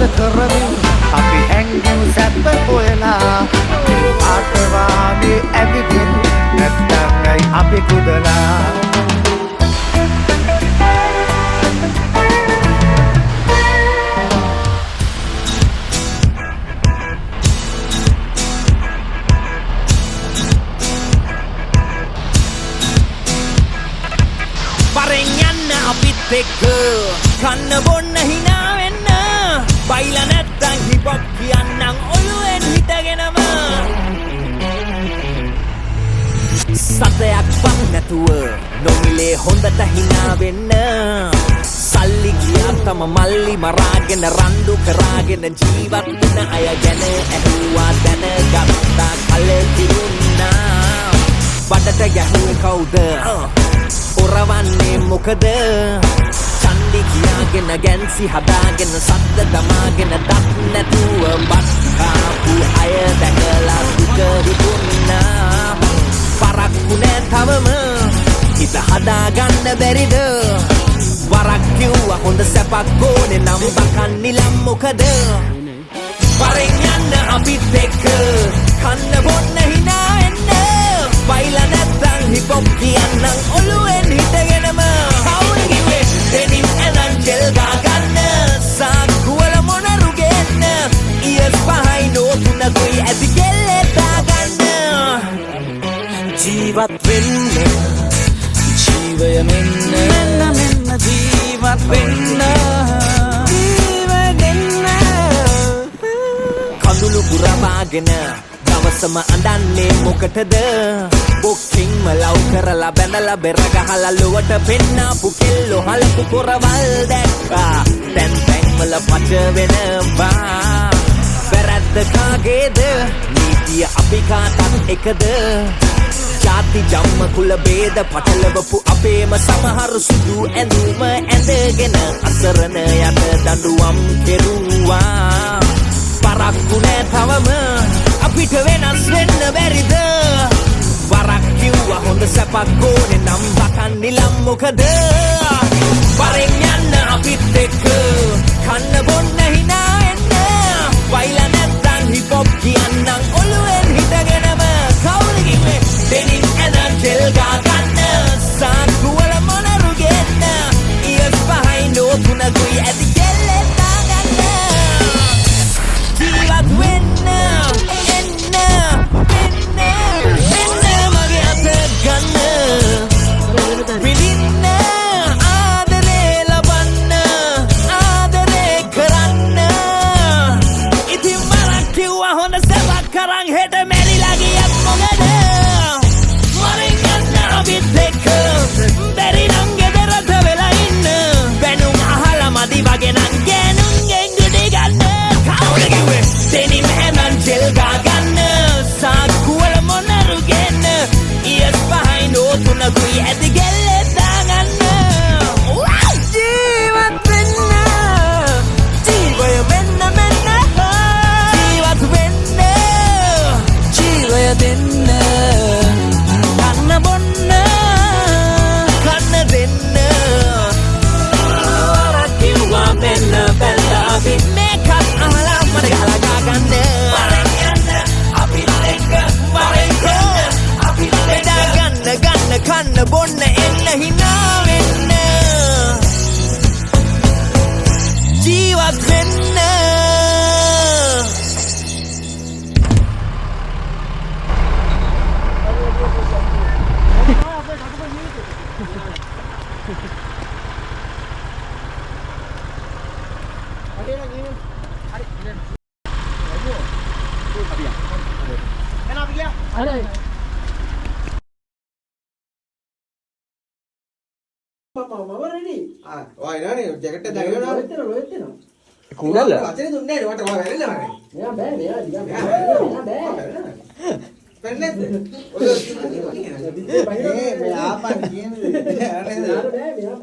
ගත කරමින් අපි හැංගිමු සැප හොයලා ආතවානේ ඇවිදින් නැත්තම් ඇයි අපි කුදලා අපිත් එක්ක කන්න බොන්න hina වෙන්න බයිලා නැත්තම් හිප් හොප් කියන්නම් ඔළුවෙන් හිටගෙනම සතයක් පන් නැතුව නොමිලේ හොඳට hina වෙන්න සල්ලි ගියා තම මල්ලි මරාගෙන රණ්ඩු කරාගෙන ජීවත් වෙන අය ගැන ඇහුවා දැනගත්තා කලකිරුණා බඩට ගැහුවේ කවුද ඔරවන්නේ මොකද චන්දි කියාගෙන ගැන්සි හදාගෙන සද්ද දමාගෙන දත් නැතුව බත් කාපු අය දැකලා දුක හිතුණා පරක්කු නෑ තවම හිත හදාගන්න බැරිද වරක් කිව්වා හොඳ සැපක් ඕනේ නම් බකන් නිලම් මොකද වරෙන් යන්න අපිත් එක්ක කන්න බොන්න hina එන්න බයිලා නැත්තම් හිප් හොප් කියන්නම් ඔළුවෙන් හිටගෙනම කවුරු කිව්වේ දෙනින් ඇනන් ජෙල් ගාගන්න සාක්කුවල මොනරු ගෙන්න ඉයස් පහයි නෝතුනකුයි ඇති කෙල්ලේ දාගන්න ජීවත් වෙන්න ජීවය මෙන්න ජීවත් වෙන්න කඳුළු පුරවාගෙන දවසම අඳන්නේ මොකටද බොක්කින්ම ලව් කරලා බැඳලා බෙර ගහලා ලොවට පෙන්නාපු කෙල්ලෝ හලපු කොරවල් දැක්කා දැන් බැංවල පච වෙනවා වැරද්ද කාගේද නීතිය අපි කාටත් එකද ජාති ජම්ම කුල බේද පටලවපු අපේම සමහර සුදු ඇඳුම ඇඳගෙන අසරණ යට දඬුවම් කෙරුවා පරක්කු නෑ තවම අපිට වෙනස් වෙන්න බැරිද වරක් කිව්වා හොඳ සැපක් ඕනේ නම් බකන් නිලම් මොකද වරෙන් යන්න අපිත් එක්ක කන්න බොන්න hina එන්න වයිලා නැත්තම් හිප් හොප් කියන්නම් ඔළුවෙන් හිටගෙනම කවුරු කිව්වේ දෙනින් ඇනන් ජෙල් ගාගන්න සාක්කුවල මොනරු ගෙන්න ඉයස් පහයි නෝතුනකුයි ඇති කෙල්ලේ දාගන්න ජීවත් වෙන්න කරන් හෙට මෙරිලා ගියත් මොකද මරින් යන්න අපිත් එක්ක බැරි නම් ගෙදරට වෙලා ඉන්න බැනුම් අහලා මදි වගේ නම් ගෑනුන්ගෙන් ගුඩි ගන්න කවුද කිව්වේ දෙනින් හැමන් ජෙල් ගාගන්න සාක්කුවල මොනරු ගෙන්න ඉයස් පහයි නෝතුනකුයි ඇති ගෙල්ලේ දාගන්න ජීවත් වෙන්න ජීවය මෙන්න දෙන්න කන්න බොන්න කන්න දෙන්න වරක් කිව්වා මෙන්න බැලලා අපි මේකත් අහලා මට ගහලා ගාගන්න වරෙන් යන්න අපිත් එක්ක වරෙන් යන්න අපිත් බෙදා ගන්න කන්න බොන්න එන්න hina වෙන්න ජීවත් වෙන්න Wah, ini jaket dari mana? Kuudella. Acha dunne mata wah වැරෙලා මරේ. මෙයා බෑ මෙයා ටිකක් බෑ. පෙන්නේ. ඔය මේ ආපන් කියන්නේ. මෙයා බෑ මෙයා.